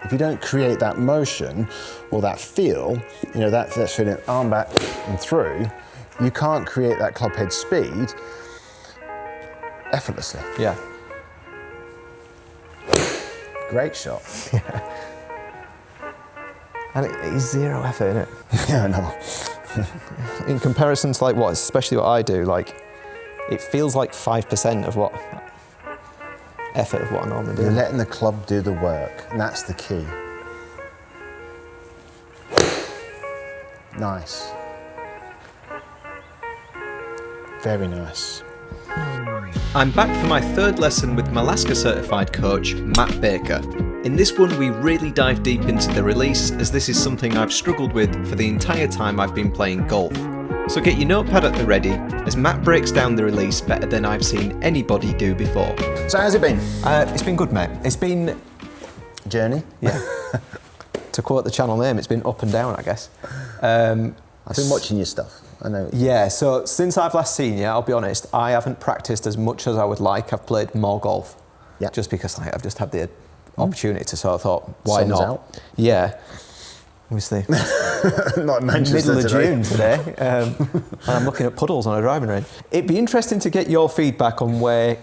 If you don't create that motion or that feel, that's feeling arm back and through, you can't create that club head speed effortlessly. Yeah. Great shot. Yeah. And it's zero effort, isn't it? Yeah, I know. In comparison to especially what I do, it feels like 5% of what effort of what I normally do. You're letting the club do the work, and that's the key. Nice. Very nice. I'm back for my third lesson with Malaska certified coach Matt Baker. In this one we really dive deep into the release, as this is something I've struggled with for the entire time I've been playing golf. So get your notepad at the ready, as Matt breaks down the release better than I've seen anybody do before. So how's it been? It's been good, mate. It's been... Journey? Yeah. To quote the channel name, it's been up and down, I guess. I've been watching your stuff. I know. Yeah, so since I've last seen you, I'll be honest, I haven't practiced as much as I would like. I've played more golf. Yeah. Just because I've just had the opportunity to, so I thought, why Sun's not? out. Yeah. Obviously. Not Manchester Middle of today. June today. And I'm looking at puddles on a driving range. It'd be interesting to get your feedback on where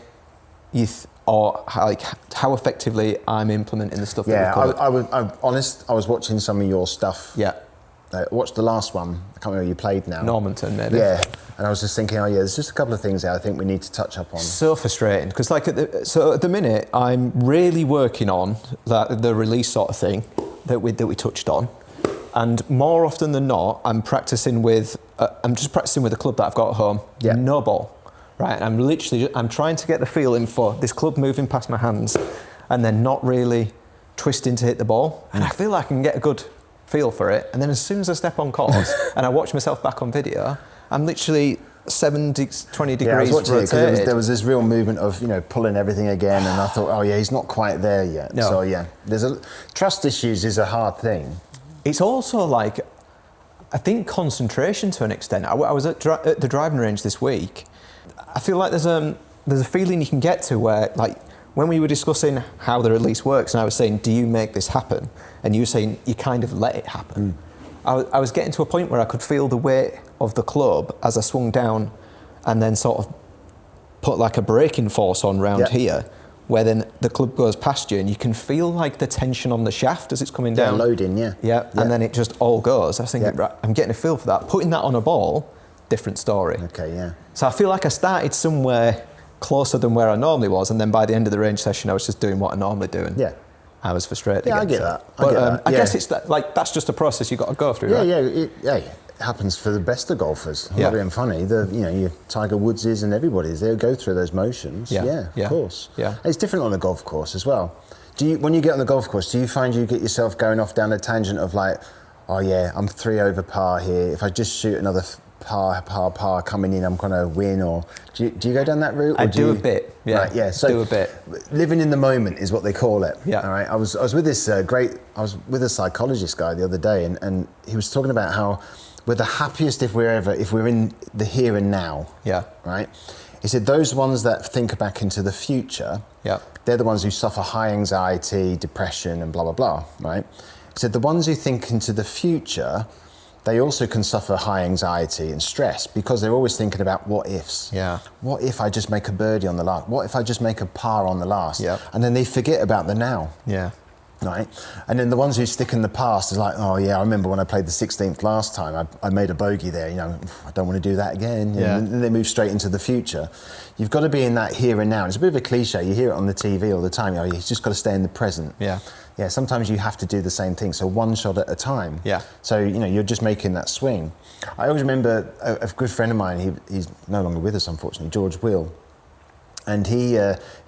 you how effectively I'm implementing the stuff that we've covered. I'm honest, I was watching some of your stuff. Yeah. I watched the last one. I can't remember who you played now. Normanton, maybe. Yeah, and I was just thinking, there's just a couple of things there I think we need to touch up on. So frustrating, because at the minute, I'm really working on the release sort of thing that we touched on, and more often than not, I'm just practicing with a club that I've got at home. Yeah. No ball, right? And I'm trying to get the feeling for this club moving past my hands, and then not really twisting to hit the ball, and I feel like I can get a good feel for it, and then as soon as I step on course and I watch myself back on video, I'm literally 20 degrees rotated. There was this real movement of pulling everything again, and I thought, he's not quite there yet. No. So trust issues is a hard thing. It's also I think concentration to an extent. I was at the driving range this week. I feel like there's a feeling you can get to where when we were discussing how the release works, and I was saying, do you make this happen? And you were saying, you kind of let it happen. I was getting to a point where I could feel the weight of the club as I swung down, and then sort of put a braking force on round here, where then the club goes past you, and you can feel the tension on the shaft as it's coming down. Yeah, loading, yeah. And then it just all goes. I was thinking, right, I'm getting a feel for that. Putting that on a ball, different story. Okay, yeah. So I feel like I started somewhere closer than where I normally was, and then by the end of the range session I was just doing what I normally do, and I was frustrated. Yeah, again, I get that. But I guess it's that's just a process you've got to go through, right? It happens for the best of golfers. I'm not being funny. Your Tiger Woodses and everybody's, they'll go through those motions. Yeah, of course. Yeah. It's different on the golf course as well. When you get on the golf course, do you find you get yourself going off down a tangent of I'm 3 over par here. If I just shoot another par coming in, I'm going to win? Or do you go down that route? Or I do a bit, yeah. Right, yeah. So do a bit. Living in the moment is what they call it. Yeah. All right. I was with this I was with a psychologist guy the other day, and he was talking about how we're the happiest if we're in the here and now. Yeah. Right. He said those ones that think back into the future. Yeah. They're the ones who suffer high anxiety, depression, and blah blah blah. Right. He said the ones who think into the future, they also can suffer high anxiety and stress because they're always thinking about what ifs. Yeah. What if I just make a birdie on the last? What if I just make a par on the last? Yeah. And then they forget about the now. Yeah. Right. And then the ones who stick in the past is I remember when I played the 16th last time, I made a bogey there, I don't want to do that again. Yeah. And then they move straight into the future. You've got to be in that here and now. It's a bit of a cliche. You hear it on the TV all the time. You've just got to stay in the present. Yeah. Yeah, sometimes you have to do the same thing. So one shot at a time. Yeah. So, you're just making that swing. I always remember a good friend of mine, he's no longer with us, unfortunately, George Will. And he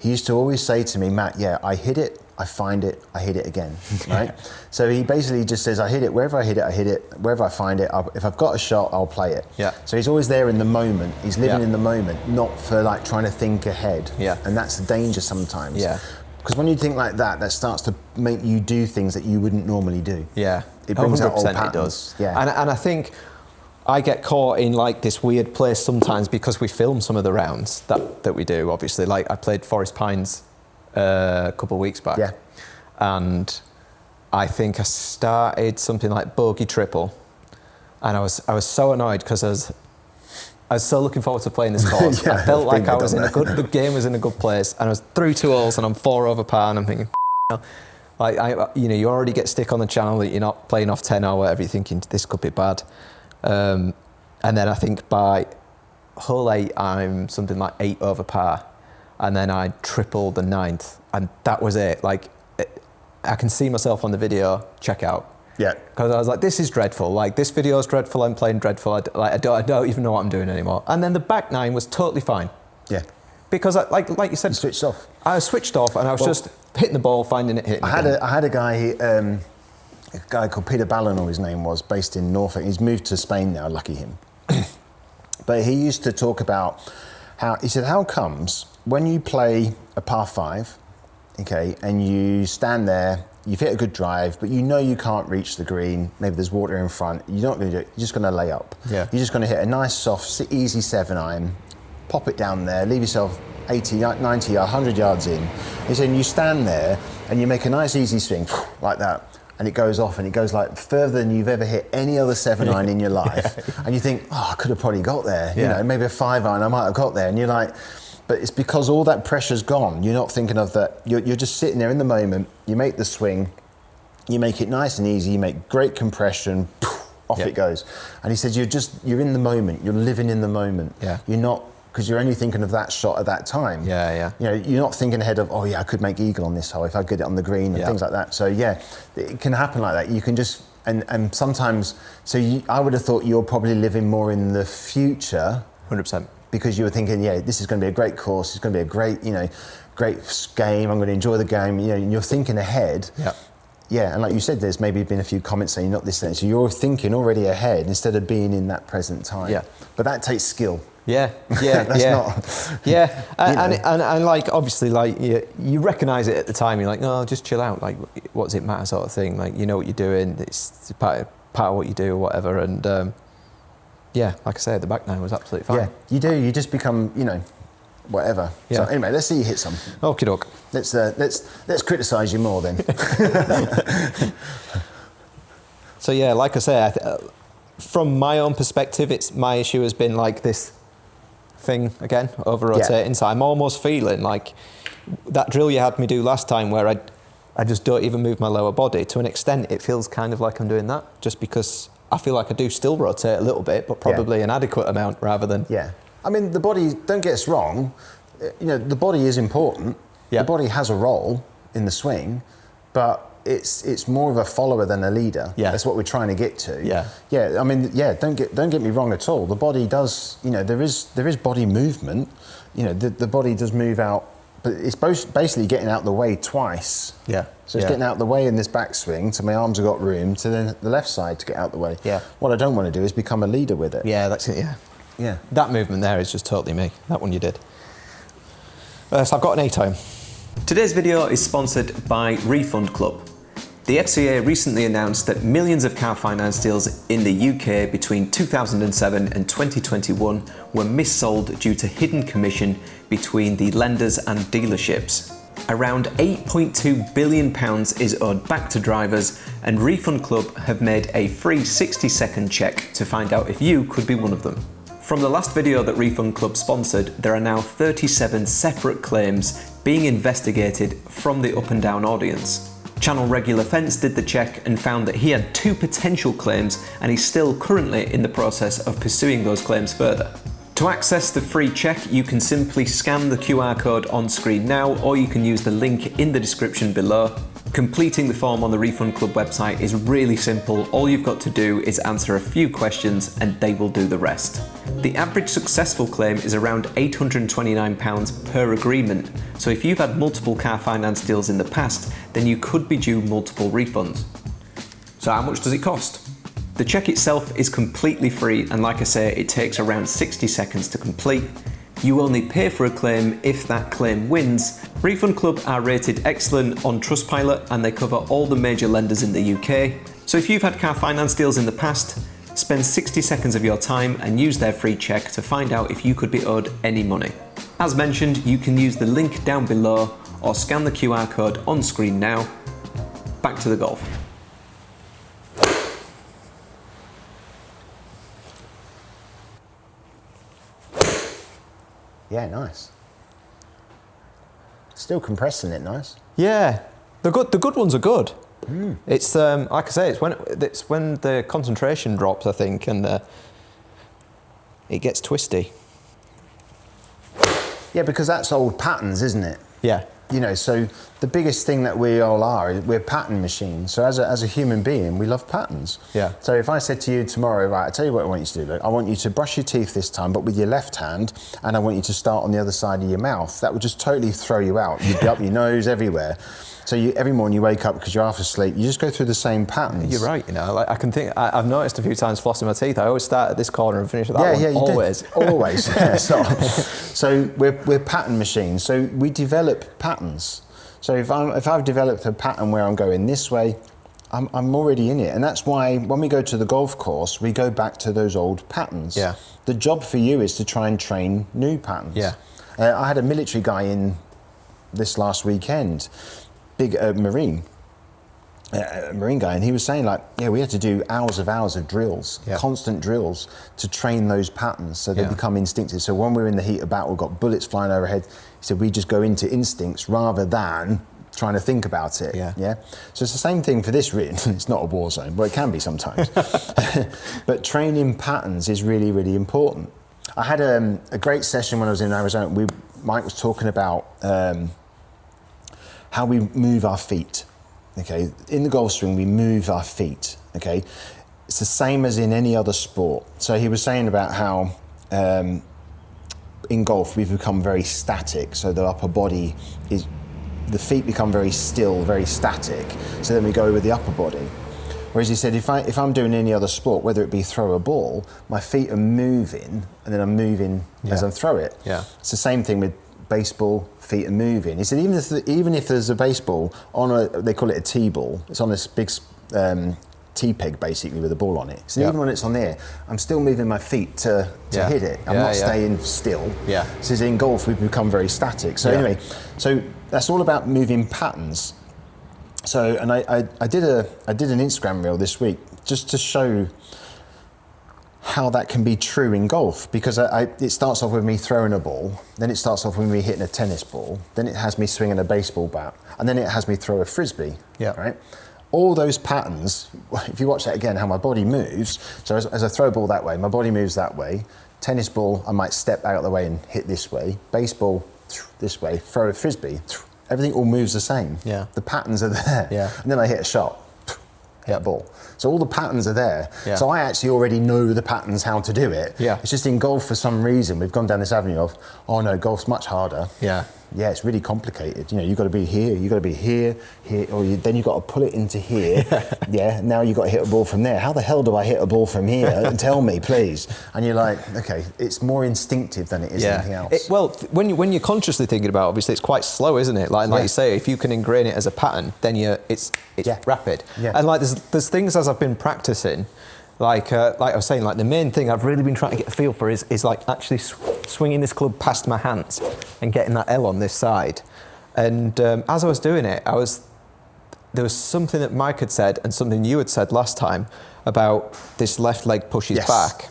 used to always say to me, Matt, I hit it, I find it, I hit it again, right? So he basically just says, I hit it, wherever I hit it, wherever I find it, if I've got a shot, I'll play it. Yeah. So he's always there in the moment. He's living in the moment, not for trying to think ahead. Yeah. And that's the danger sometimes. Yeah. Because when you think like that starts to make you do things that you wouldn't normally do. Yeah. It brings out old 100% patterns. it does. Yeah. And I think I get caught in this weird place sometimes because we film some of the rounds that we do, obviously. I played Forest Pines a couple of weeks back. Yeah. And I think I started something like bogey triple, and I was so annoyed because I was so looking forward to playing this course. Yeah, I felt like I was the game was in a good place, and I was through 2 holes and I'm 4 over par, and I'm thinking, like you already get stick on the channel that you're not playing off 10 or whatever. You're thinking this could be bad, and then I think by hole 8 I'm something like 8 over par, and then I tripled the 9th, and that was it. Like I can see myself on the video. Check out. Yeah. Because I was like, this is dreadful. Like, this video is dreadful. I'm playing dreadful. I don't even know what I'm doing anymore. And then the back 9 was totally fine. Yeah. Because, like you said, Switched off. I was switched off, and I was just hitting the ball, finding it, hitting. I had a guy called Peter Ballon, his name was, based in Norfolk. He's moved to Spain now. Lucky him. But he used to talk about how comes when you play a par 5, okay, and you stand there. You've hit a good drive, but you know you can't reach the green. Maybe there's water in front. You're not going to do it. You're just going to lay up. Yeah. You're just going to hit a nice, soft, easy 7-iron, pop it down there, leave yourself 80, 90, 100 yards in. He said, you stand there and you make a nice, easy swing like that, and it goes off, and it goes like further than you've ever hit any other 7-iron in your life. Yeah. And you think, I could have probably got there. Yeah. You know, maybe a 5-iron, I might have got there. And you're like, but it's because all that pressure's gone. You're not thinking of that. You're just sitting there in the moment. You make the swing. You make it nice and easy. You make great compression. Off it goes. And he said, you're in the moment. You're living in the moment. Yeah. You're not, because you're only thinking of that shot at that time. Yeah, yeah. You know, you're not thinking ahead of, I could make eagle on this hole if I get it on the green and things like that. So yeah, it can happen like that. You can just, and sometimes, I would have thought you're probably living more in the future. 100%. Because you were thinking, this is going to be a great course. It's going to be a great, great game. I'm going to enjoy the game. And you're thinking ahead. Yeah. Yeah, and like you said, there's maybe been a few comments saying not this thing. So you're thinking already ahead instead of being in that present time. Yeah. But that takes skill. Yeah. That's not. Yeah. And like obviously, like you recognise it at the time. You're like, no, just chill out. Like, what does it matter, sort of thing. Like, you know what you're doing. It's part of what you do or whatever. And yeah, like I said, the back 9 was absolutely fine. Yeah, you do. You just become, whatever. Yeah. So anyway, let's see you hit some. Okie doke. Let's criticise you more then. So yeah, like I say, from my own perspective, my issue has been like this thing again, over rotating. Yeah. So I'm almost feeling like that drill you had me do last time, where I just don't even move my lower body. To an extent, it feels kind of like I'm doing that, just because I feel like I do still rotate a little bit, but probably an adequate amount rather than... Yeah. I mean, the body, don't get us wrong, the body is important. Yeah. The body has a role in the swing, but it's more of a follower than a leader. Yeah. That's what we're trying to get to. Yeah. Yeah, I mean, don't get me wrong at all. The body does, there is body movement. The body does move out, but it's basically getting out the way twice. Yeah. So it's getting out the way in this backswing, so my arms have got room, to then the left side to get out the way. Yeah. What I don't want to do is become a leader with it. Yeah, that's it, yeah. Yeah. That movement there is just totally me. That one you did. So I've got an A-time. Today's video is sponsored by Refund Club. The FCA recently announced that millions of car finance deals in the UK between 2007 and 2021 were missold due to hidden commission between the lenders and dealerships. Around £8.2 billion is owed back to drivers, and Refund Club have made a free 60-second check to find out if you could be one of them. From the last video that Refund Club sponsored, there are now 37 separate claims being investigated from the Up and Down audience. Channel Regular Fence did the check and found that he had 2 potential claims, and he's still currently in the process of pursuing those claims further. To access the free check, you can simply scan the QR code on screen now, or you can use the link in the description below. Completing the form on the Refund Club website is really simple. All you've got to do is answer a few questions and they will do the rest. The average successful claim is around £829 per agreement, so if you've had multiple car finance deals in the past, then you could be due multiple refunds. So how much does it cost? The check itself is completely free, and like I say, it takes around 60 seconds to complete. You only pay for a claim if that claim wins. Refund Club are rated excellent on Trustpilot, and they cover all the major lenders in the UK. So if you've had car finance deals in the past, spend 60 seconds of your time and use their free check to find out if you could be owed any money. As mentioned, you can use the link down below or scan the QR code on screen now. back to the golf. Yeah, nice. Still compressing it nice. Yeah, the good ones are good. It's like I say, it's when the concentration drops, I think, and it gets twisty. Yeah, because that's old patterns, isn't it? Yeah. You know, so the biggest thing that we all are, we're pattern machines. So as a human being, we love patterns. Yeah. So if I said to you tomorrow, right, I tell you what I want you to do, look, I want you to brush your teeth this time, but with your left hand, and I want you to start on the other side of your mouth. That would just totally throw you out. You'd be up your nose everywhere. So every morning you wake up because you're half asleep, you just go through the same patterns. You're right, you know. Like I've noticed a few times flossing my teeth. I always start at this corner and finish at that one. Yeah, you always. do. Always. Yeah, so we're pattern machines. So we develop patterns. So if I've developed a pattern where I'm going this way, I'm already in it. And that's why when we go to the golf course, we go back to those old patterns. Yeah. The job for you is to try and train new patterns. Yeah. I had a military guy in this last weekend, big marine guy, and he was saying we had to do hours of drills, constant drills to train those patterns so they become instinctive. So when we're in the heat of battle, we've got bullets flying overhead, he said we just go into instincts rather than trying to think about it. Yeah. So it's the same thing for this ring. It's not a war zone, but it can be sometimes. But training patterns is really, really important. I had a great session when I was in Arizona. Mike was talking about how we move our feet. Okay, in the golf swing, we move our feet. Okay, it's the same as in any other sport. So he was saying about how in golf we've become very static. So the upper body the feet become very still, very static. So then we go with the upper body. Whereas he said, if I'm doing any other sport, whether it be throw a ball, my feet are moving, and then I'm moving as I throw it. Yeah, it's the same thing with baseball, feet are moving. He said even if there's a baseball on they call it a tee ball, it's on this big tee peg basically with a ball on it. So even when it's on there, I'm still moving my feet to hit it. I'm not staying still. Yeah. So in golf we've become very static. So anyway, so that's all about moving patterns. So and I did an Instagram reel this week just to show how that can be true in golf, because it starts off with me throwing a ball, then it starts off with me hitting a tennis ball, then it has me swinging a baseball bat, and then it has me throw a frisbee. Yeah. Right. All those patterns. If you watch that again, how my body moves. So as I throw a ball that way, my body moves that way. Tennis ball, I might step out of the way and hit this way. Baseball, this way. Throw a frisbee. Everything all moves the same. Yeah. The patterns are there. Yeah. And then I hit a shot. Hit a ball. So all the patterns are there. Yeah. So I actually already know the patterns how to do it. Yeah. It's just in golf for some reason we've gone down this avenue of, oh no, golf's much harder. Yeah. Yeah, it's really complicated. You know, you've got to be here, you've got to be here, or then you've got to pull it into here. Yeah, now you've got to hit a ball from there. How the hell do I hit a ball from here? Tell me, please. And you're like, okay, it's more instinctive than it is anything else. When you're consciously thinking about it, obviously it's quite slow, isn't it? Like you say, if you can ingrain it as a pattern, then it's rapid. Yeah. And there's things as I've been practicing, like I was saying, like the main thing I've really been trying to get a feel for is like actually swinging this club past my hands and getting that L on this side. And as I was doing it, there was something that Mike had said and something you had said last time about this left leg pushes back.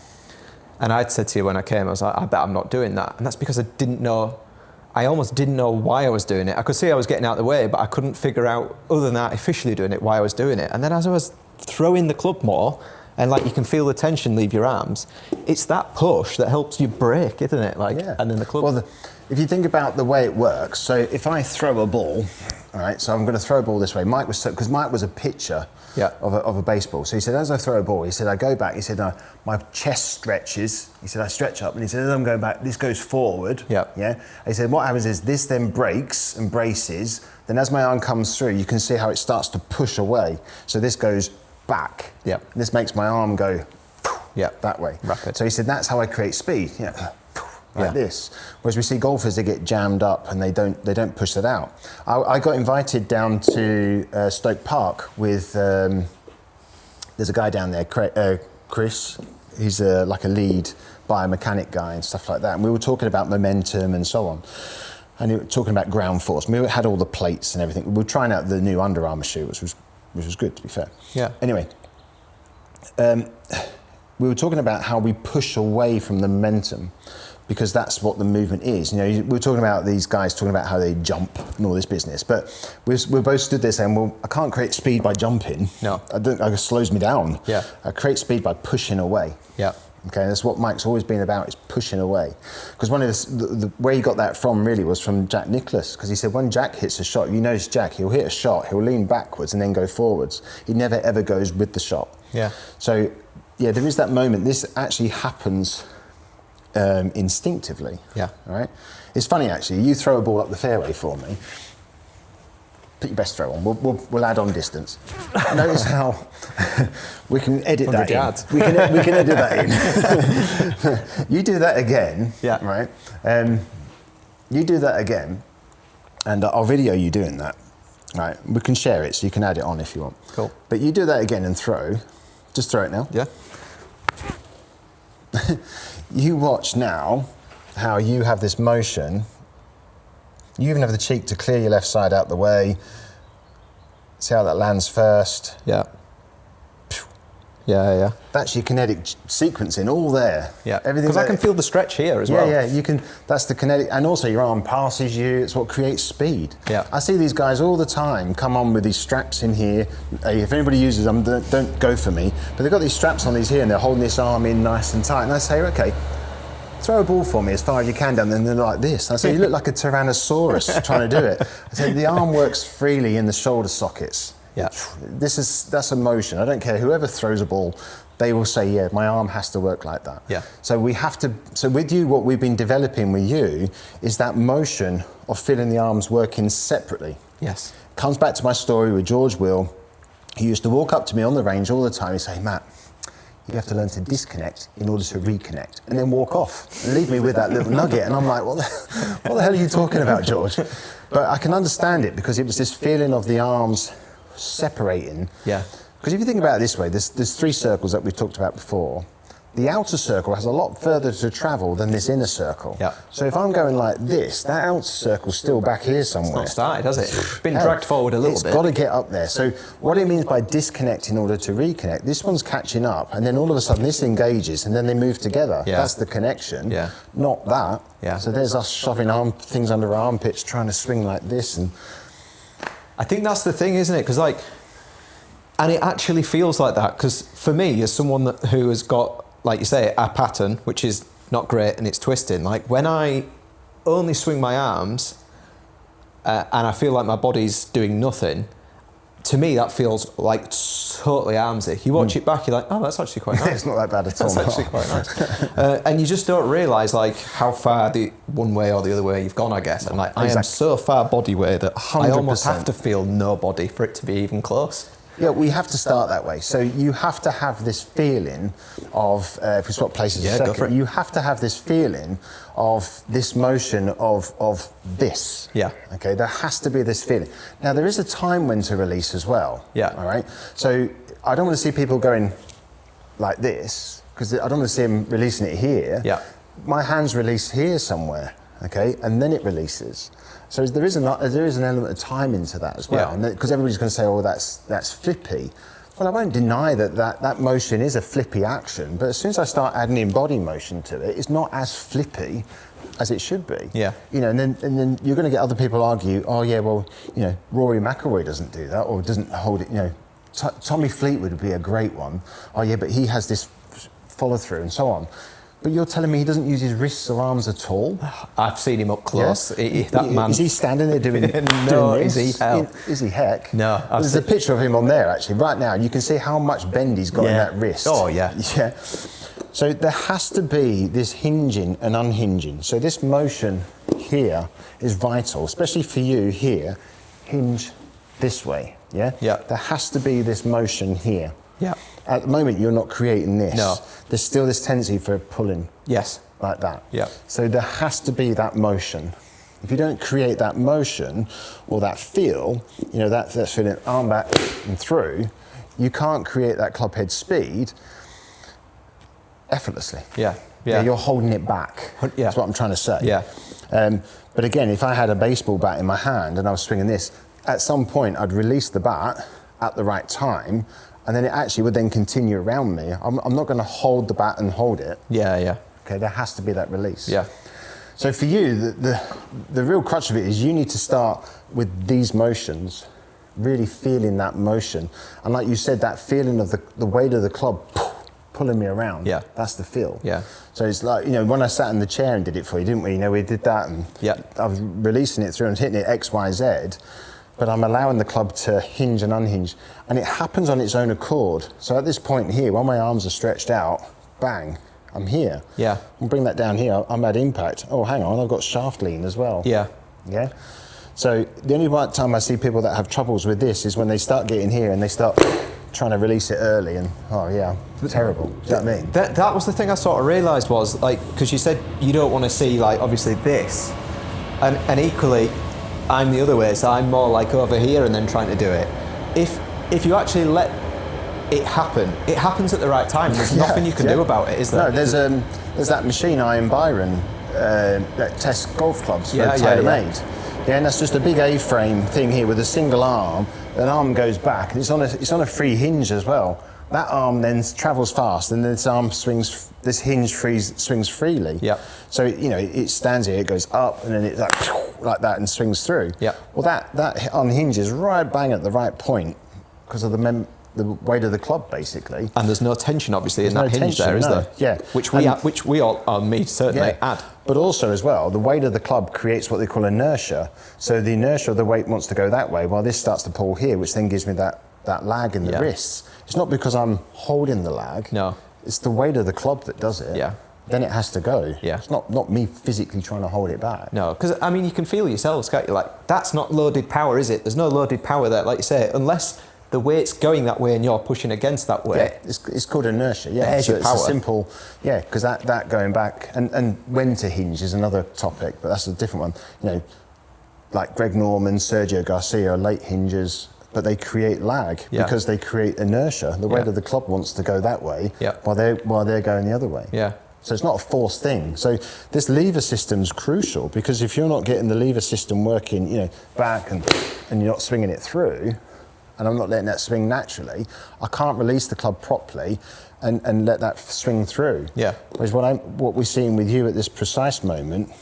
And I'd said to you when I came, I was like, I bet I'm not doing that. And that's because I almost didn't know why I was doing it. I could see I was getting out of the way, but I couldn't figure out, other than artificially doing it, why I was doing it. And then as I was throwing the club more, and like you can feel the tension leave your arms, it's that push that helps you break, isn't it? And then the club. Well, if you think about the way it works, so if I throw a ball, all right, so I'm going to throw a ball this way. Because Mike was a pitcher of a baseball. So he said, as I throw a ball, he said, I go back. He said, my chest stretches. He said, I stretch up. And he said, as I'm going back, this goes forward. Yeah. He said, what happens is this then breaks and braces. Then as my arm comes through, you can see how it starts to push away. So this goes back. Yeah. This makes my arm go that way. Rapid. So he said, that's how I create speed. Like this. Whereas we see golfers, they get jammed up and they don't push that out. I got invited down to Stoke Park with there's a guy down there, Chris. He's like a lead biomechanic guy and stuff like that. And we were talking about momentum and so on. And we were talking about ground force. We had all the plates and everything. We were trying out the new Under Armour shoe, which was which was good, to be fair. Yeah. Anyway, we were talking about how we push away from the momentum, because that's what the movement is. You know, we were talking about these guys talking about how they jump and all this business, but we're both stood there saying, well, I can't create speed by jumping. No. It slows me down. Yeah. I create speed by pushing away. Yeah. Okay, that's what Mike's always been about, is pushing away. Because one of the where he got that from really was from Jack Nicklaus, because he said when Jack hits a shot, you notice Jack, he'll hit a shot, he'll lean backwards and then go forwards. He never ever goes with the shot. Yeah. So, yeah, there is that moment. This actually happens instinctively. Yeah. All right. It's funny actually. You throw a ball up the fairway for me. Put your best throw on. We'll add on distance. Notice how we can edit that yards. in. We can edit that in. You do that again. Yeah. Right. You do that again, and I'll video you doing that. Right. We can share it, so you can add it on if you want. Cool. But you do that again and throw. Just throw it now. Yeah. You watch now how you have this motion. You even have the cheek to clear your left side out the way. See how that lands first. Yeah. Yeah, yeah. That's your kinetic sequencing all there. Yeah. Everything. Because I can feel the stretch here as well. Yeah, you can. That's the kinetic, and also your arm passes you. It's what creates speed. Yeah. I see these guys all the time come on with these straps in here. If anybody uses them, don't go for me. But they've got these straps on these here, and they're holding this arm in nice and tight. And I say, okay, throw a ball for me as far as you can down, and they're like this. And I say, you look like a Tyrannosaurus trying to do it. I say, the arm works freely in the shoulder sockets. Yeah. That's a motion. I don't care whoever throws a ball, they will say, yeah, my arm has to work like that. Yeah. So we have to. So with you, what we've been developing with you is that motion of feeling the arms working separately. Yes. Comes back to my story with George Will. He used to walk up to me on the range all the time. He'd say, Matt, you have to learn to disconnect in order to reconnect, and then walk off and leave me with that little nugget. And I'm like, what the hell are you talking about, George? But I can understand it, because it was this feeling of the arms separating. Yeah. Because if you think about it this way, there's three circles that we've talked about before. The outer circle has a lot further to travel than this inner circle. Yeah. So if I'm going like this, that outer circle's still back here somewhere. It's not started, has it? It's been dragged forward a little bit. It's got to get up there. So what it means by disconnect in order to reconnect, this one's catching up, and then all of a sudden this engages, and then they move together. Yeah. That's the connection, Yeah. not that. Yeah. So there's us shoving things under our armpits, trying to swing like this. And I think that's the thing, isn't it? Because and it actually feels like that. Because for me, as someone who has got, like you say, a pattern, which is not great and it's twisting, like when I only swing my arms and I feel like my body's doing nothing, to me that feels like totally armsy. You watch it back, you're like, oh, that's actually quite nice. it's not that bad at all. That's actually quite nice. And you just don't realise like how far the one way or the other way you've gone, I guess. And like I am so far body way that I almost 100%. have to feel no body for it to be even close. Yeah, we have to start that way. So you have to have this feeling of, if we swap places a go for second, it. you have to have this feeling of this motion of this. Yeah. Okay, there has to be this feeling. Now, there is a time when to release as well. Yeah. All right? So I don't want to see people going like this, because I don't want to see them releasing it here. Yeah. My hands release here somewhere, okay, and then it releases. So there is an element of time into that as well, Yeah. because everybody's going to say, "Oh, that's flippy." Well, I won't deny that motion is a flippy action, but as soon as I start adding in body motion to it, it's not as flippy as it should be. Yeah. You know, and then you're going to get other people argue, "Oh, yeah, well, you know, Rory McIlroy doesn't do that, or doesn't hold it." You know, Tommy Fleetwood would be a great one. Oh, yeah, but he has this follow through and so on. But you're telling me he doesn't use his wrists or arms at all? I've seen him up close. Yeah. That man. Is he standing there doing, No, doing is this? he? Hell. Is he heck? No, I've There's a picture of him on there actually, right now. You can see how much bend he's got in that wrist. Oh, yeah. Yeah. So there has to be this hinging and unhinging. So this motion here is vital, especially for you here. Hinge this way, yeah? Yeah. There has to be this motion here. Yeah. At the moment, you're not creating this. No. There's still this tendency for pulling Yes. like that. Yeah. So there has to be that motion. If you don't create that motion or that feel, you know, that feeling arm back and through, you can't create that club head speed effortlessly. Yeah. Yeah. You're holding it back. Yeah. That's what I'm trying to say. Yeah. But again, if I had a baseball bat in my hand and I was swinging this, at some point I'd release the bat at the right time, and then it actually would then continue around me. I'm not going to hold the bat and hold it. Yeah, yeah. Okay, there has to be that release. Yeah. So for you, the real crutch of it is you need to start with these motions, really feeling that motion. And like you said, that feeling of the weight of the club pulling me around. Yeah. That's the feel. Yeah. So it's like, when I sat in the chair and did it for you, didn't we? We did that, and I was releasing it through and hitting it X, Y, Z, but I'm allowing the club to hinge and unhinge. And it happens on its own accord. So at this point here, while my arms are stretched out, bang, I'm here. Yeah. And bring that down here, I'm at impact. Oh, hang on, I've got shaft lean as well. Yeah. Yeah. So the only time I see people that have troubles with this is when they start getting here and they start trying to release it early, and terrible. Do you know what I mean? That was the thing I sort of realised was, because you said you don't want to see, obviously this, and equally, I'm the other way, so I'm more over here and then trying to do it. If you actually let it happens at the right time. There's nothing you can do about it, is there? No, there's that machine Iron Byron that tests golf clubs for tailor-made. Yeah, and that's just a big A-frame thing here with a single arm. An arm goes back, and it's on a free hinge as well. That arm then travels fast, and this arm swings. This hinge swings freely. Yeah. So it stands here, it goes up, and then it's like that and swings through. Yeah. Well, that unhinges right bang at the right point because of the weight of the club, basically. And there's no tension, obviously, in that hinge there, is there? Yeah. Which we all, me certainly, add. But also as well, the weight of the club creates what they call inertia. So the inertia of the weight wants to go that way, while this starts to pull here, which then gives me that lag in the wrists. It's not because I'm holding the lag. No. It's the weight of the club that does it. Yeah. Then it has to go. Yeah. It's not me physically trying to hold it back. No, because you can feel yourselves, can't you? That's not loaded power, is it? There's no loaded power there, like you say, unless the weight's going that way and you're pushing against that weight. Yeah, it's called inertia. Yeah, There's your it's power. a simple. Yeah, because that going back and when to hinge is another topic, but that's a different one. Like Greg Norman, Sergio Garcia are late hingers, but they create lag because they create inertia. The weight of the club wants to go that way while they're going the other way. Yeah. So it's not a forced thing. So this lever system's crucial, because if you're not getting the lever system working, back and you're not swinging it through, and I'm not letting that swing naturally, I can't release the club properly and let that swing through. Yeah. Whereas what we're seeing with you at this precise moment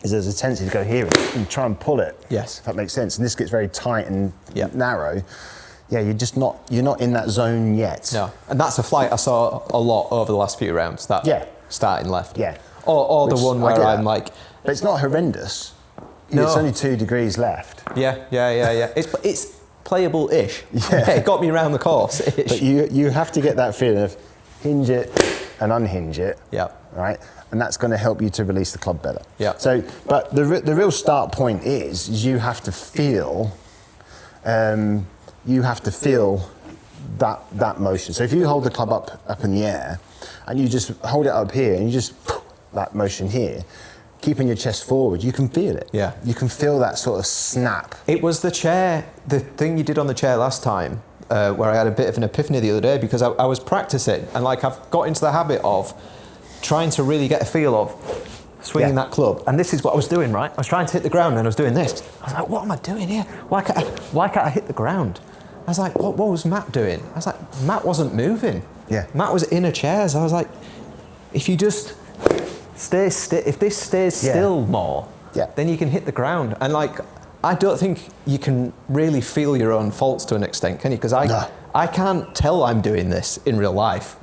is there's a tendency to go here and try and pull it. Yes. If that makes sense. And this gets very tight and narrow. Yeah, you're not in that zone yet. No. And that's a flight I saw a lot over the last few rounds, that starting left. Yeah. Or the one where I'm But it's not horrendous. No. It's only 2 degrees left. Yeah. It's playable-ish. Yeah. It got me around the course. But you have to get that feeling of hinge it and unhinge it. Yeah. Right? And that's going to help you to release the club better. Yeah. So, but the real start point is you have to feel that motion. So if you hold the club up in the air and you just hold it up here and you just that motion here, keeping your chest forward, you can feel it. Yeah. You can feel that sort of snap. It was the thing you did on the chair last time, where I had a bit of an epiphany the other day, because I was practicing and I've got into the habit of trying to really get a feel of swinging that club. And this is what I was doing, right? I was trying to hit the ground and I was doing this. I was like, what am I doing here? Why can't I hit the ground? I was like, what was Matt doing? I was like, Matt wasn't moving. Yeah. Matt was in a chair. So I was like, if you just stay still, if this stays still more, then you can hit the ground. And I don't think you can really feel your own faults to an extent, can you? Because I can't tell I'm doing this in real life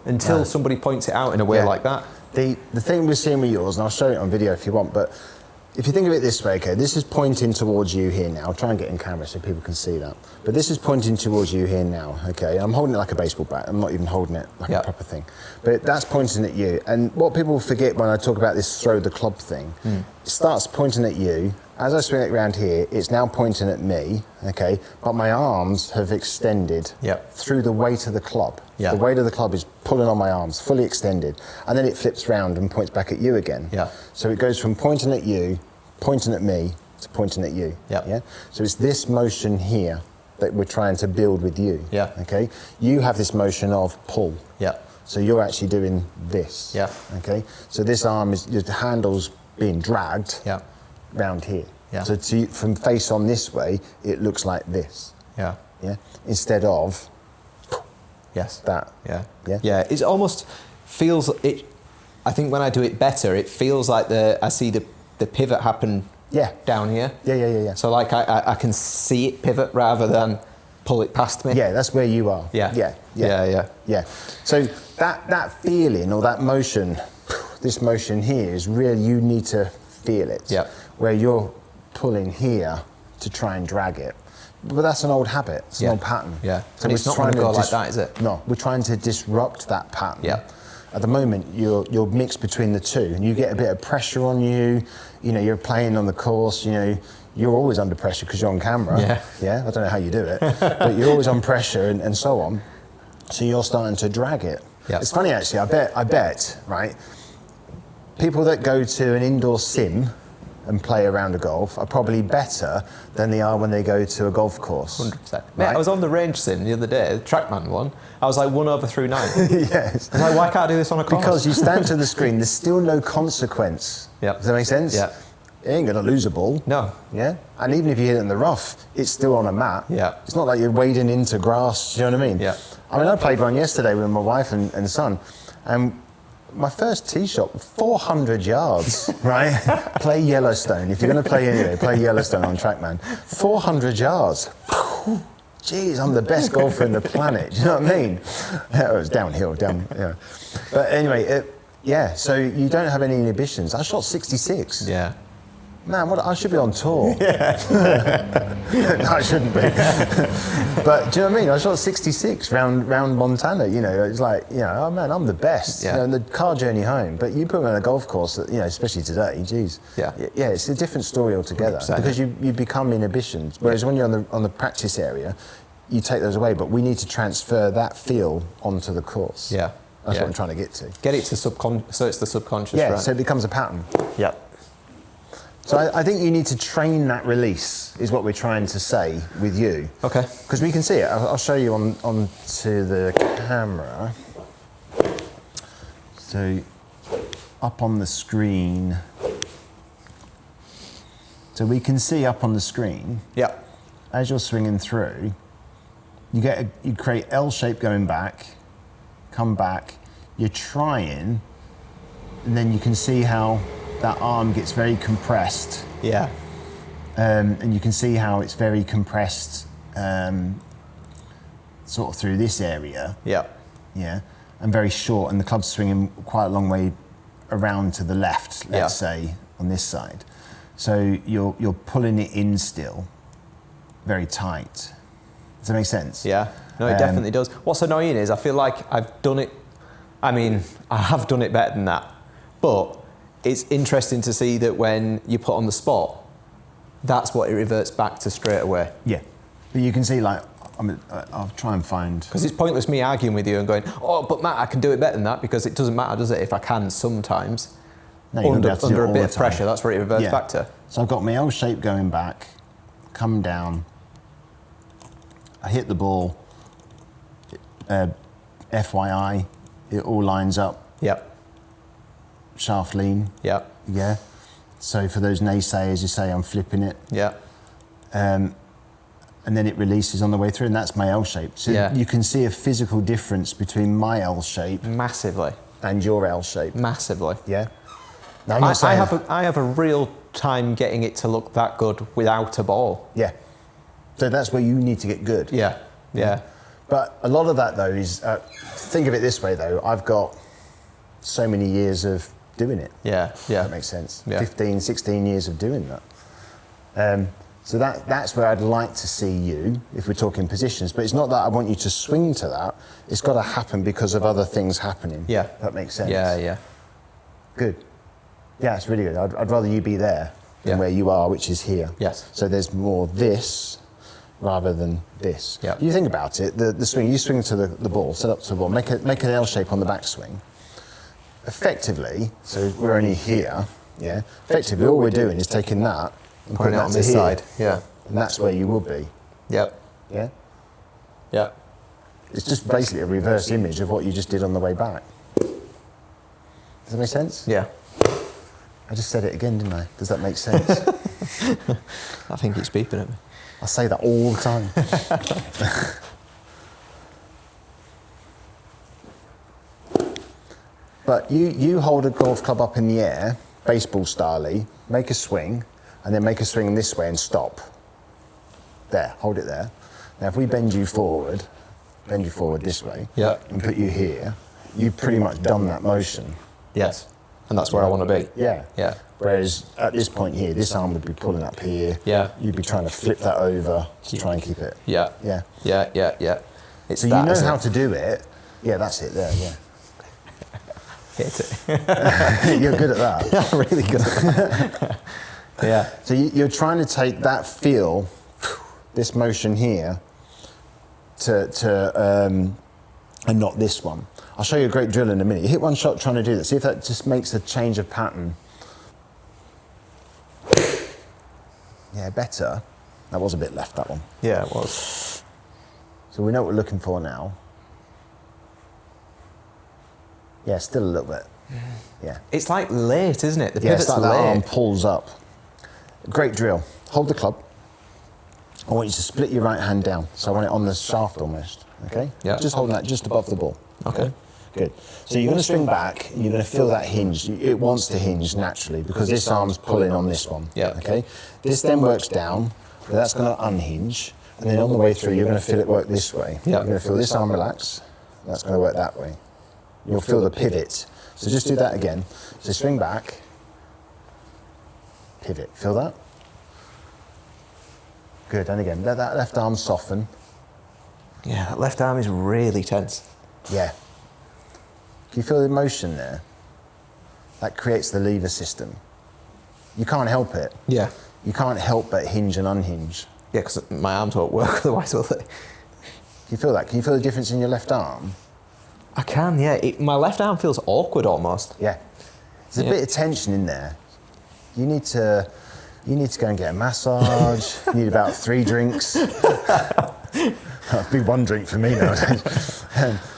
until somebody points it out in a way like that. The thing we're seeing with yours, and I'll show it on video if you want, but if you think of it this way, okay, this is pointing towards you here now. I'll try and get in camera so people can see that. But this is pointing towards you here now, okay? I'm holding it like a baseball bat. I'm not even holding it like a proper thing. But that's pointing at you. And what people forget when I talk about this throw the club thing, it starts pointing at you. As I swing it around here, it's now pointing at me, okay? But my arms have extended through the weight of the club. The weight of the club is pulling on my arms, fully extended. And then it flips round and points back at you again. So it goes from pointing at you, pointing at me, to pointing at you. So it's this motion here that we're trying to build with you. Okay? You have this motion of pull. So you're actually doing this. Okay? So this arm is, your handle's being dragged round here. So from face on this way, it looks like this. yeah, instead of Yes. that. Yeah. Yeah. Yeah. It almost feels it. I think when I do it better, it feels like I see the pivot happen. Yeah. Down here. Yeah. So like I can see it pivot rather than pull it past me. Yeah, that's where you are. Yeah. So that feeling or that motion, this motion here is really, you need to feel it. Yeah. Where you're pulling here to try and drag it. But that's an old habit, it's an old pattern. Yeah. So And it's not going to go like that, is it? No, we're trying to disrupt that pattern. Yeah. At the moment, you're mixed between the two, and you get a bit of pressure on you. You know, you're playing on the course. You know, you're always under pressure because you're on camera. Yeah. I don't know how you do it, but you're always on pressure and so on. So you're starting to drag it. Yeah. It's funny actually. I bet, right? People that go to an indoor sim and play around a golf are probably better than they are when they go to a golf course. 100%. Mate, I was on the range sim the other day, the Trackman one. I was like 1 over through 9. Yes. I was like, why can't I do this on a course? Because you stand to the screen, there's still no consequence. Yeah. Does that make sense? Yeah. You ain't going to lose a ball. No. Yeah? And even if you hit it in the rough, it's still on a mat. Yeah. It's not like you're wading into grass, do you know what I mean? Yeah. I mean, I played one yesterday with my wife and son, and my first tee shot, 400 yards, right? Play Yellowstone. If you're going to play anyway, play Yellowstone on Trackman. 400 yards. Jeez, I'm the best golfer in the planet. Do you know what I mean? It was downhill, yeah. But anyway, so you don't have any inhibitions. I shot 66. Yeah. Man, I should be on tour. Yeah. No, I shouldn't be. But do you know what I mean? I shot 66 round Montana. You know, it's like, you know, oh man, I'm the best. Yeah. You know, and the car journey home. But you put me on a golf course, you know, especially today. Geez. Yeah. Yeah, it's a different story altogether 100%. because you become inhibitions. Whereas when you're on the practice area, you take those away. But we need to transfer that feel onto the course. Yeah. That's what I'm trying to get to. Get it to so it's the subconscious. Yeah. Right? So it becomes a pattern. Yeah. So I think you need to train that release, is what we're trying to say with you. Okay. Because we can see it. I'll show you onto the camera. So up on the screen. So we can see up on the screen, Yeah. as you're swinging through, you create L shape going back, come back, you're trying, and then you can see how that arm gets very compressed. Yeah. And you can see how it's very compressed sort of through this area. Yeah. Yeah. And very short, and the club's swinging quite a long way around to the left, let's say, on this side. So you're pulling it in still, very tight. Does that make sense? Yeah. No, it definitely does. What's annoying is I feel like I've done it. I mean, I have done it better than that, but it's interesting to see that when you put on the spot, that's what it reverts back to straight away. Yeah. But you can see, like, I'll try and find... Because it's pointless me arguing with you and going, oh, but Matt, I can do it better than that, because it doesn't matter, does it, if I can sometimes. No, you under don't have to do it a all bit the of time. pressure, that's where it reverts back to. So I've got my L shape going back, come down, I hit the ball, FYI, it all lines up, Yep. shaft lean, Yep. yeah. So for those naysayers, you say I'm flipping it, Yep. and then it releases on the way through, and that's my L shape. So you can see a physical difference between my L shape Massively. and your L shape. Massively. Yeah. Now, I'm not I saying, have a real time getting it to look that good without a ball. yeah. So that's where you need to get good. Yeah. Yeah. But a lot of that though is, think of it this way though, I've got so many years of doing it. Yeah. Yeah. That makes sense. Yeah. 15, 16 years of doing that. So that's where I'd like to see you, if we're talking positions. But it's not that I want you to swing to that. It's got to happen because of other things happening. Yeah. That makes sense. Yeah. Yeah. Good. Yeah, it's really good. I'd rather you be there than where you are, which is here. Yes. So there's more this rather than this. Yeah. You think about it, the swing, you swing to the ball, set up to the ball, make an L shape on the backswing. Effectively, so we're only here, yeah. Effectively, all we're doing is taking that and putting Putting it that on to this here, side. Yeah. and that's where you will be, Yep. yeah. Yeah. It's just basically a reverse image of what you just did on the way back. Does that make sense? Yeah. I just said it again, didn't I? Does that make sense? I think it's beeping at me. I say that all the time. But you hold a golf club up in the air, baseball style-y, make a swing, and then make a swing this way and stop. There, hold it there. Now if we bend you forward this way, and put you here, you've pretty much done that motion. Yes. And that's where I want to be. Yeah. Yeah. Whereas at this point here, this arm would be pulling up here. Yeah. You'd be trying to flip that over to try and keep it. Yeah. Yeah. Yeah, yeah, yeah. It's So that, you know isn't how it? to do it. Yeah, that's it there, yeah. Hit it. You're good at that. I'm really good at that. Yeah. So you're trying to take that feel, this motion here, and not this one. I'll show you a great drill in a minute. You hit one shot trying to do that. See if that just makes a change of pattern. Yeah, better. That was a bit left, that one. Yeah, it was. So we know what we're looking for now. Yeah, still a little bit. Yeah. It's like late, isn't it? The Yeah, it's pivot's like that arm late. pulls up. Great drill. Hold the club. I want you to split your right hand down. So I want it on the shaft almost. Okay? Yeah. Just holding that just above the ball. Okay. Good. So you're going to swing back, and you're going to feel that hinge. It wants to hinge naturally because this arm's pulling on this one. Yeah. Okay? This then works down, but that's going to unhinge. And then on the way through, you're going to feel it work this way. Yeah. You're going to feel this arm relax. That's going to work that way. You'll feel the pivot. So just do that again. So swing back, pivot. Feel that? Good. And again, let that left arm soften. Yeah, that left arm is really tense. Yeah. Can you feel the motion there? That creates the lever system. You can't help it. Yeah. You can't help but hinge and unhinge. Yeah, because my arms won't work otherwise, will they? Can you feel that? Can you feel the difference in your left arm? I can, yeah. My left arm feels awkward almost. Yeah. There's a bit of tension in there. You need to go and get a massage. You need about 3 drinks. That'd be 1 drink for me nowadays.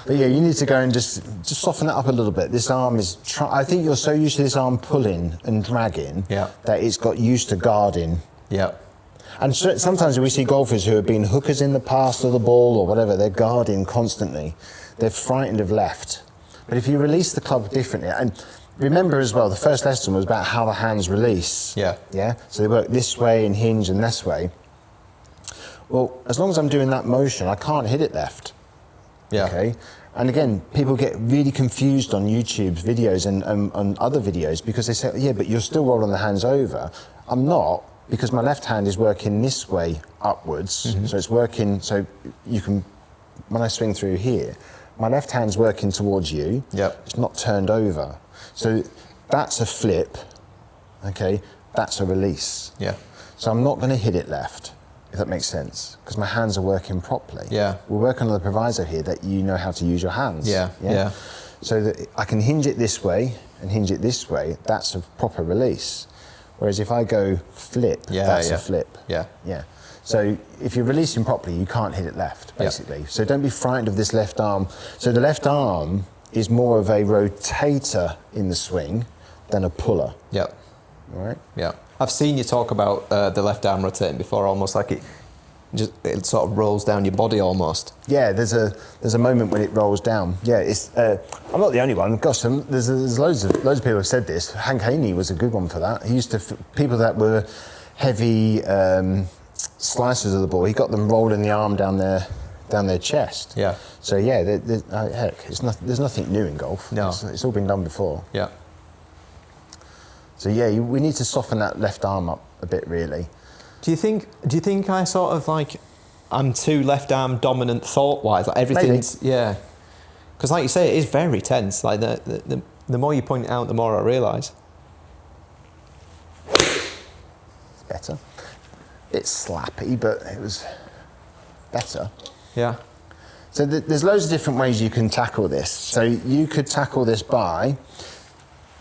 But yeah, you need to go and just soften that up a little bit. This arm is, I think you're so used to this arm pulling and dragging that it's got used to guarding. Yeah. And sometimes we see golfers who have been hookers in the past of the ball or whatever, they're guarding constantly. They're frightened of left. But if you release the club differently, and remember as well, the first lesson was about how the hands release. Yeah. Yeah? So they work this way and hinge and this way. Well, as long as I'm doing that motion, I can't hit it left. Yeah. Okay? And again, people get really confused on YouTube's videos and on other videos because they say, yeah, but you're still rolling the hands over. I'm not, because my left hand is working this way upwards. Mm-hmm. So it's working, so you can, when I swing through here, my left hand's working towards you. Yep. It's not turned over. So that's a flip, okay? That's a release. Yeah. So I'm not going to hit it left, if that makes sense, because my hands are working properly. Yeah. We're working on the proviso here that you know how to use your hands. Yeah, yeah. So that I can hinge it this way and hinge it this way, that's a proper release. Whereas if I go flip, that's a flip. Yeah. Yeah. So if you're releasing properly, you can't hit it left, basically. Yeah. So don't be frightened of this left arm. So the left arm is more of a rotator in the swing than a puller. Yeah. All right? Yeah. I've seen you talk about the left arm rotating before, almost like it sort of rolls down your body almost. Yeah, there's a moment when it rolls down. Yeah, it's. I'm not the only one. Gosh, there's loads of people have said this. Hank Haney was a good one for that. He used to people that were heavy slicers of the ball. He got them rolling the arm down their chest. Yeah. So yeah, heck, there's nothing new in golf. No. It's all been done before. Yeah. So yeah, we need to soften that left arm up a bit, really. Do you think I sort of like I'm too left arm dominant thought wise? Like everything's yeah. Because like you say, it is very tense. Like the more you point it out, the more I realise. It's better. It's slappy, but it was better. Yeah. So there's loads of different ways you can tackle this. So you could tackle this by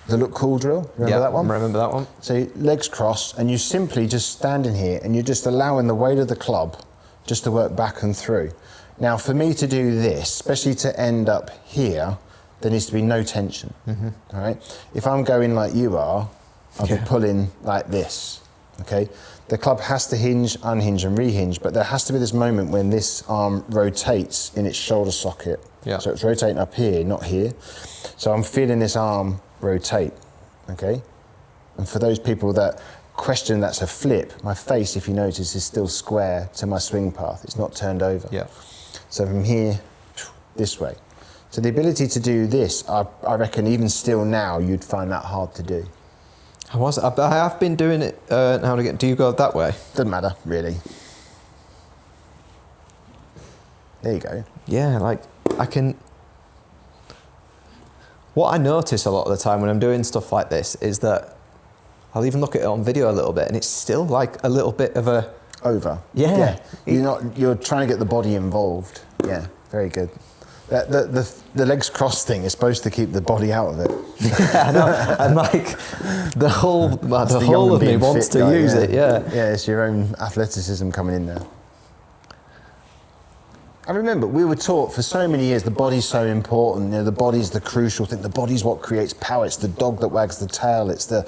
the look cool drill. Remember that one? Remember that one. So legs crossed, and you simply just stand in here, and you're just allowing the weight of the club just to work back and through. Now, for me to do this, especially to end up here, there needs to be no tension. Mm-hmm. All right. If I'm going like you are, I'll be pulling like this. Okay. the club has to hinge, unhinge and rehinge, but there has to be this moment when this arm rotates in its shoulder socket. Yeah. So it's rotating up here, not here. So I'm feeling this arm rotate, okay? And for those people that question that's a flip, my face, if you notice, is still square to my swing path. It's not turned over. Yeah. So from here, this way. So the ability to do this, I reckon even still now, you'd find that hard to do. I have been doing it now and again. Do you go that way? Doesn't matter, really. There you go. Yeah, like I can. What I notice a lot of the time when I'm doing stuff like this is that I'll even look at it on video a little bit, and it's still like a little bit of a over. Yeah. You're trying to get the body involved. Yeah, very good. The legs crossed thing is supposed to keep the body out of it. Yeah, I know. And like the whole of me wants to use it. Yeah. Yeah, it's your own athleticism coming in there. I remember we were taught for so many years the body's so important. The body's the crucial thing. The body's what creates power. It's the dog that wags the tail. It's the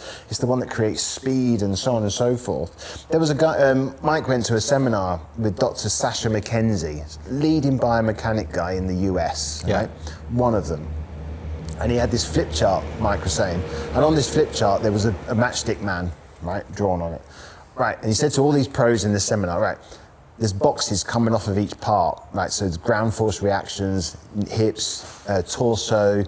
one that creates speed and so on and so forth. There was a guy. Mike went to a seminar with Dr. Sasha McKenzie, leading biomechanic guy in the US. Yeah. Right? One of them. And he had this flip chart, Mike was saying, and on this flip chart there was a matchstick man, right, drawn on it. Right, and he said to all these pros in the seminar, right, there's boxes coming off of each part, right? So it's ground force reactions, hips, torso,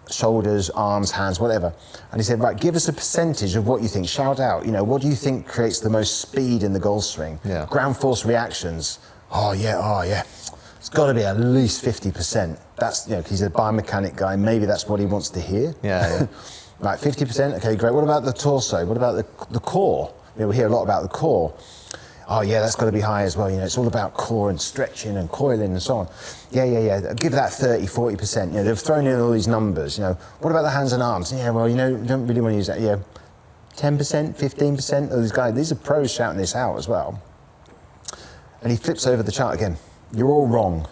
shoulders, arms, hands, whatever. And he said, right, give us a percentage of what you think. Shout out, what do you think creates the most speed in the golf swing? Yeah. Ground force reactions. Oh yeah. It's got to be at least 50%. That's, he's a biomechanic guy. Maybe that's what he wants to hear. Yeah. Right, 50%. Okay, great. What about the torso? What about the core? We hear a lot about the core. Oh yeah, that's got to be high as well. It's all about core and stretching and coiling and so on. Yeah. Give that 30, 40%. They've thrown in all these numbers. What about the hands and arms? Yeah, well, you don't really want to use that. 10%, 15%. Of these guys, these are pros shouting this out as well. And he flips over the chart again. You're all wrong,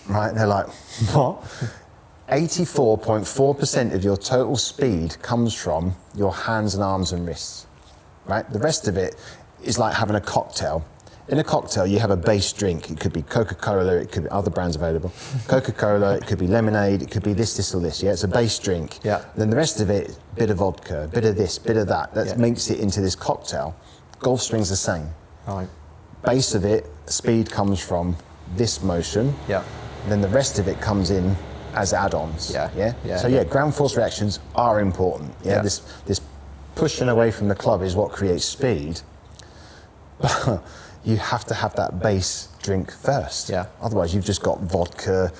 right? And they're like, what? 84.4% of your total speed comes from your hands and arms and wrists, right? The rest of it is like having a cocktail. In a cocktail, you have a base drink. It could be Coca-Cola, it could be other brands available. Coca-Cola, it could be lemonade, it could be this or this, yeah? It's a base drink. Yeah. Then the rest of it, bit of vodka, bit of this, bit of that. That makes it into this cocktail. Golf swing's the same. Right. Base of it, speed comes from this motion. Yeah. Then the rest of it comes in as add-ons. Yeah. So ground force reactions are important. Yeah. This pushing away from the club is what creates speed. You have to have that base drink first. Yeah. Otherwise, you've just got vodka,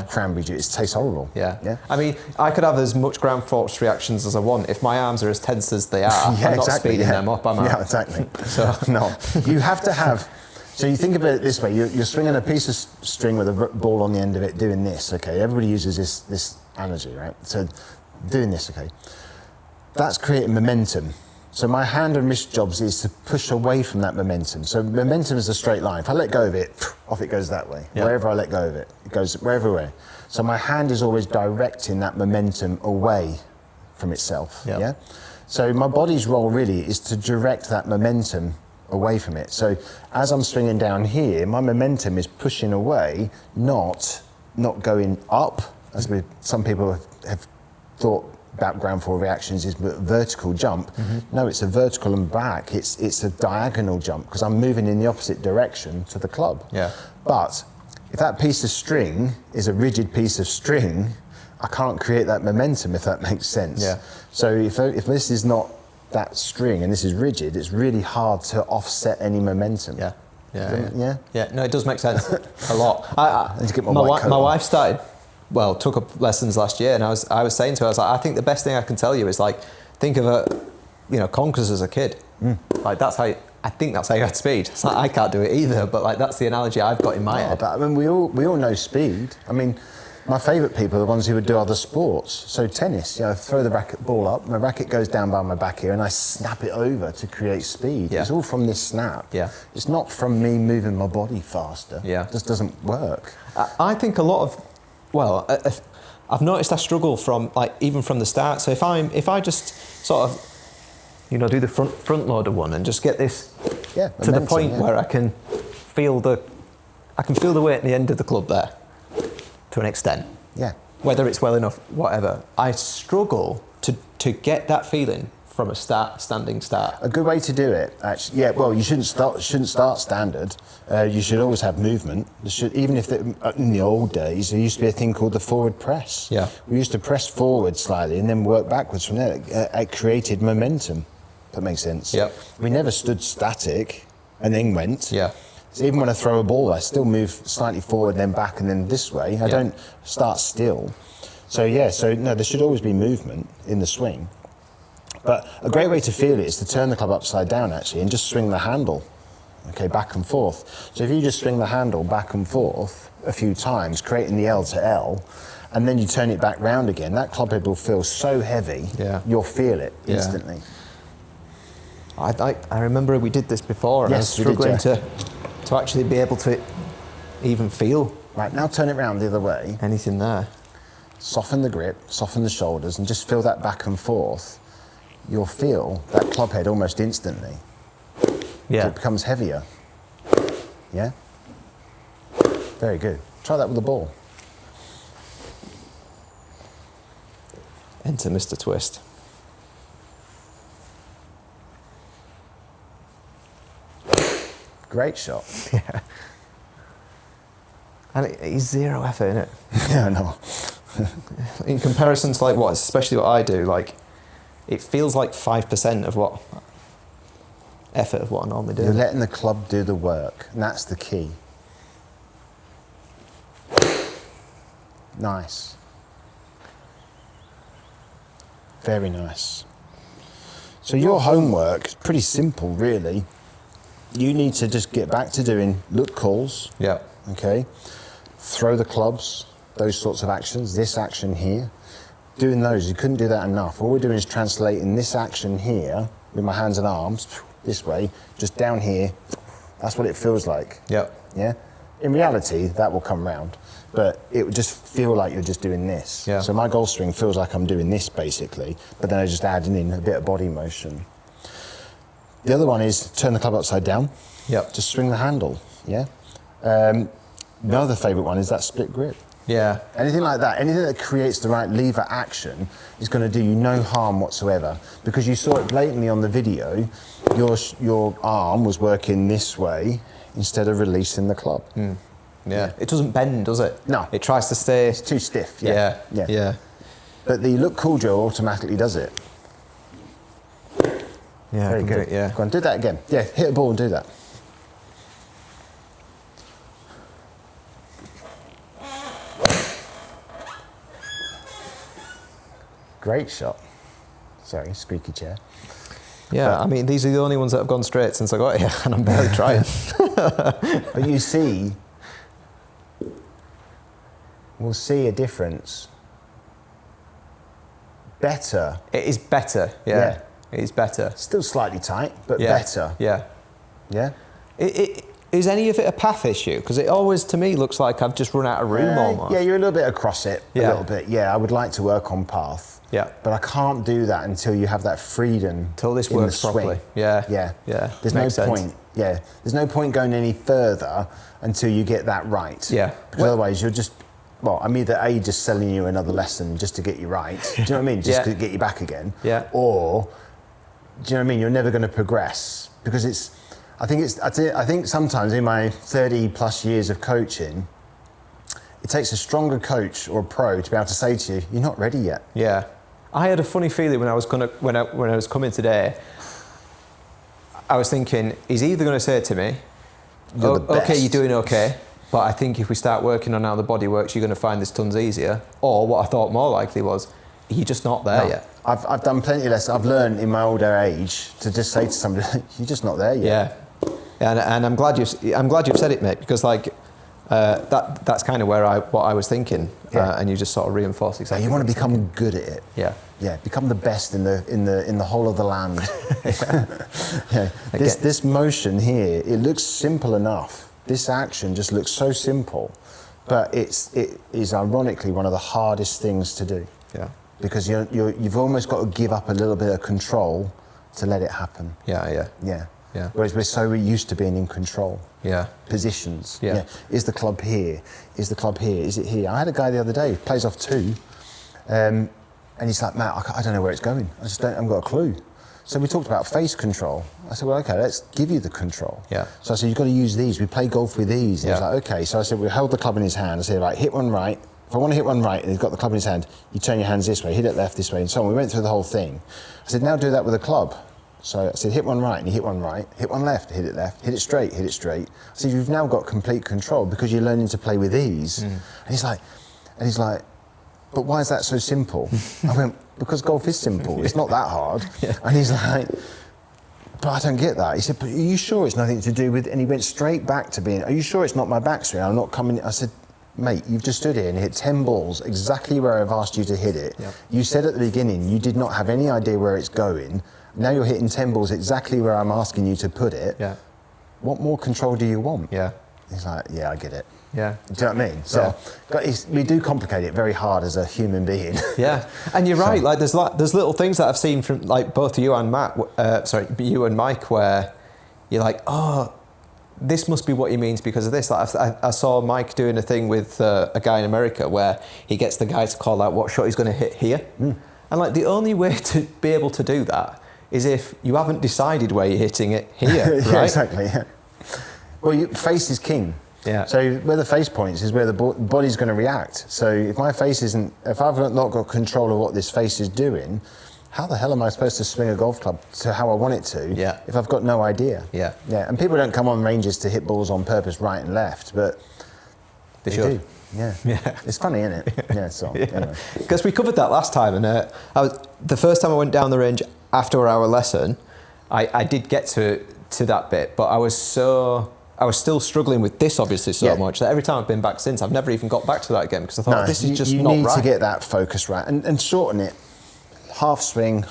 cranberry juice. It tastes horrible. Yeah. I mean, I could have as much ground force reactions as I want. If my arms are as tense as they are, I'm not speeding them up, am I? Yeah, exactly. So no, you have to have. So you think about it this way: you're swinging a piece of string with a ball on the end of it, doing this. Okay, everybody uses this analogy, right? So doing this. Okay, that's creating momentum. So my hand and wrist jobs is to push away from that momentum. So momentum is a straight line. If I let go of it, off it goes that way. Yeah. Wherever I let go of it, it goes everywhere. So my hand is always directing that momentum away from itself. Yeah. Yeah. So my body's role really is to direct that momentum away from it. So as I'm swinging down here, my momentum is pushing away, not going up, as some people have thought about ground force reactions is vertical jump. Mm-hmm. No, it's a vertical and back. It's a diagonal jump because I'm moving in the opposite direction to the club. Yeah. But if that piece of string is a rigid piece of string, I can't create that momentum, if that makes sense. Yeah. So if this is not that string and this is rigid, it's really hard to offset any momentum. Yeah. No, it does make sense a lot. I need to get my white coat my on. wife took up lessons last year, and I was saying to her, I was like, I think the best thing I can tell you is think of conkers as a kid. I think that's how you had speed. It's like, I can't do it either, but that's the analogy I've got in my head. But I mean, we all know speed. I mean, my favourite people are the ones who would do other sports. So tennis, throw the ball up, my racket goes down by my back here, and I snap it over to create speed. Yeah. It's all from this snap. Yeah. It's not from me moving my body faster. Yeah. It just doesn't work. I think a lot of, I've noticed I struggle from even from the start. So if I just sort of do the front loader one and just get this to the momentum, point where I can feel the weight at the end of the club there, to an extent. Yeah. Whether it's well enough, whatever. I struggle to get that feeling from a standing start. A good way to do it, actually. Yeah. Well, you shouldn't start standard. You should always have movement. Even if in the old days there used to be a thing called the forward press. Yeah. We used to press forward slightly and then work backwards from there. It created momentum. That makes sense. Yeah. We never stood static and then went. Yeah. So even when I throw a ball, I still move slightly forward, then back, and then this way. I don't start still. So no, there should always be movement in the swing. But a great way to feel it is to turn the club upside down, actually, and just swing the handle, back and forth. So if you just swing the handle back and forth a few times, creating the L to L, and then you turn it back round again, that club head will feel so heavy, you'll feel it instantly. I remember we did this before, and I was struggling to actually be able to even feel. Right, now turn it round the other way. Anything there. Soften the grip, soften the shoulders, and just feel that back and forth. You'll feel that club head almost instantly. Yeah. So it becomes heavier. Yeah? Very good. Try that with the ball. Enter Mr. Twist. Great shot. Yeah. And it's zero effort in it. Yeah, I know. In comparison to especially what I do, it feels like 5% of what effort of what I normally do. You're letting the club do the work, and that's the key. Nice. Very nice. So your homework is pretty simple, really. You need to just get back to doing look calls. Yeah. Okay. Throw the clubs, those sorts of actions, this action here. Doing those, you couldn't do that enough. All we're doing is translating this action here with my hands and arms, this way, just down here. That's what it feels like. Yeah. Yeah? In reality, that will come round, but it would just feel like you're just doing this. Yeah. So my golf swing feels like I'm doing this basically, but then I just adding in a bit of body motion. The other one is turn the club upside down. Yep. Just swing the handle, yeah? My other favourite one is that split grip. Yeah. Anything like that, anything that creates the right lever action is going to do you no harm whatsoever, because you saw it blatantly on the video. Your arm was working this way instead of releasing the club. Mm. Yeah. It doesn't bend, does it? No. It tries to stay. It's too stiff. Yeah. But the look cool drill automatically does it. Yeah. Very good. Yeah. Go on, do that again. Yeah, hit a ball and do that. Great shot. Sorry, squeaky chair. Yeah, I mean, these are the only ones that have gone straight since I got here, and I'm barely trying. But you see, we'll see a difference. Better. It is better, yeah. It is better. Still slightly tight, but Yeah. better. Yeah. Yeah? Is any of it a path issue? Because it always, to me, looks like I've just run out of room almost. Yeah, you're a little bit across it. Yeah. A little bit. Yeah, I would like to work on path. Yeah. But I can't do that until you have that freedom. Until this in the works swing. properly. Yeah. Yeah. Yeah. There's Makes no sense. point. Yeah. There's no point going any further until you get that right. Yeah. Because otherwise you're just, I'm either A, just selling you another lesson just to get you right. Do you know what I mean? Just to get you back again. Yeah. Or, do you know what I mean? You're never going to progress because I think sometimes in my 30 plus years of coaching, it takes a stronger coach or a pro to be able to say to you, you're not ready yet. Yeah. I had a funny feeling when I was coming today. I was thinking, he's either going to say to me, You're the okay, best." you're doing okay, but I think if we start working on how the body works, you're going to find this tons easier. Or what I thought more likely was, you're just not there yet. I've done plenty of lessons. I've learned in my older age to just say to somebody, you're just not there yet. Yeah. And I'm glad you've said it, mate, because that's kind of what I was thinking, and you just sort of reinforce exactly. You want to become good at it. Yeah. Yeah, become the best in the whole of the land. Yeah. This motion here, it looks simple enough. This action just looks so simple, but it is ironically one of the hardest things to do. Yeah. Because you've almost got to give up a little bit of control to let it happen. Yeah. Yeah. Whereas we're so used to being in control. Yeah. Positions. Yeah. Is the club here? Is the club here? Is it here? I had a guy the other day, plays off 2, and he's like, Matt, I don't know where it's going. I haven't got a clue. So we talked about face control. I said, well, okay, let's give you the control. Yeah. So I said, you've got to use these. We play golf with these. And he was like, okay. So I said, we held the club in his hand. I said, right, hit one right. If I want to hit one right and he's got the club in his hand, you turn your hands this way, hit it left this way, and so on. We went through the whole thing. I said, now do that with a club. So I said, hit one right, and he hit one right, hit one left, hit it straight, hit it straight. I said, you've now got complete control because you're learning to play with these. And he's like, but why is that so simple? I went, because golf is simple. It's not that hard. Yeah. And he's like, but I don't get that. He said, but are you sure it's nothing to do with, and he went straight back to being, are you sure it's not my backswing? I'm not coming, I said, mate, you've just stood here and hit 10 balls exactly where I've asked you to hit it. Yep. You said at the beginning you did not have any idea where it's going. Now you're hitting 10 balls exactly where I'm asking you to put it. Yeah. What more control do you want? Yeah. He's like, yeah, I get it. Yeah. Do you know what I mean? So we do complicate it very hard as a human being. Yeah. And you're right, like there's little things that I've seen from like both you and you and Mike, where you're like, oh, this must be what he means because of this. Like I saw Mike doing a thing with a guy in America where he gets the guy to call out what shot he's going to hit here. And like the only way to be able to do that is if you haven't decided where you're hitting it here, right? Yeah, exactly, yeah. Well, face is king. Yeah. So where the face points is where the body's going to react. So if my face isn't, if I've not got control of what this face is doing, how the hell am I supposed to swing a golf club to how I want it to if I've got no idea? Yeah. Yeah. And people don't come on ranges to hit balls on purpose right and left, but they do. Yeah. Yeah. It's funny, isn't it? Yeah. So anyway. Because we covered that last time, and the first time I went down the range after our lesson, I did get to that bit, but I was still struggling with this obviously so much that every time I've been back since, I've never even got back to that again because I thought this is just not right. You need to get that focus right and shorten it. Half swing.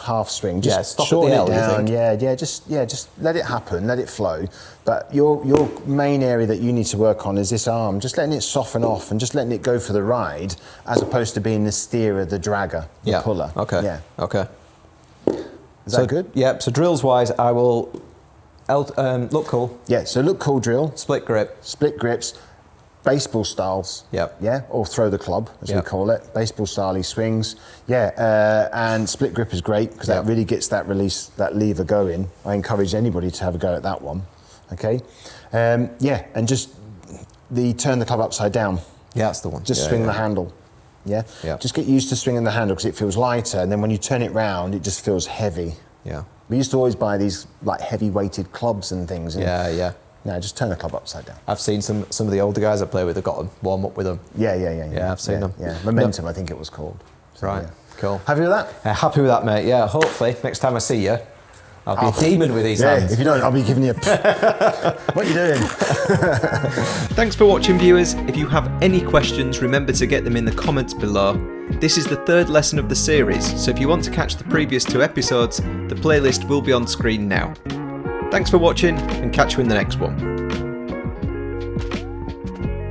Just stop shorten at the it L, down. Just let it happen, let it flow. But your main area that you need to work on is this arm, just letting it soften off and just letting it go for the ride, as opposed to being the steerer, the dragger, the puller. Okay. Yeah. Okay. Is that good? Yeah. So drills wise, I will look cool. Yeah. So look cool drill. Split grips. Baseball styles, or throw the club, as we call it. Baseball style swings, and split grip is great because that really gets that release, that lever going. I encourage anybody to have a go at that one, okay? And just turn the club upside down. Yeah, that's the one. Just swing the handle, Just get used to swinging the handle because it feels lighter, and then when you turn it round, it just feels heavy. Yeah. We used to always buy these like heavy-weighted clubs and things. And no, just turn the club upside down. I've seen some of the older guys I play with have got them, warm up with them. Yeah, I've seen them. Yeah, Momentum, I think it was called. So, right, cool. Happy with that? Happy with that, mate. Yeah, hopefully next time I see you, I'll be a demon with these hands. If you don't, I'll be giving you what are you doing? Thanks for watching, viewers. If you have any questions, remember to get them in the comments below. This is the third lesson of the series, so if you want to catch the previous 2 episodes, the playlist will be on screen now. Thanks for watching, and catch you in the next one.